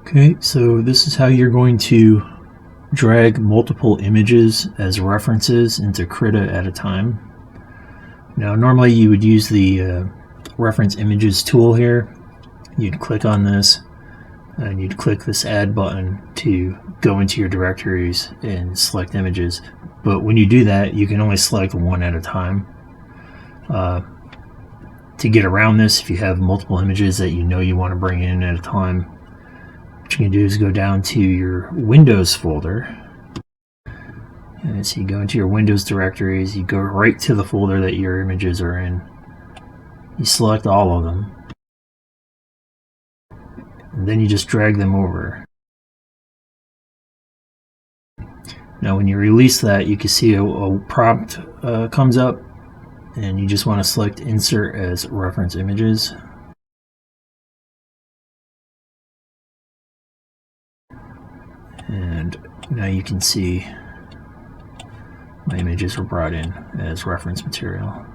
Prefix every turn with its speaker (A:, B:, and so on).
A: Okay, so this is how you're going to drag multiple images as references into Krita at a time. Now normally you would use the reference images tool here. You'd click on this and you'd click this add button to go into your directories and select images. But when you do that, you can only select one at a time. To get around this, if you have multiple images that you know you want to bring in at a time, what you can do is go down to your Windows folder. And so you go into your Windows directories, you go right to the folder that your images are in. You select all of them. And then you just drag them over. Now when you release that, you can see a prompt comes up, and you just want to select Insert as Reference Images. And now you can see my images were brought in as reference material.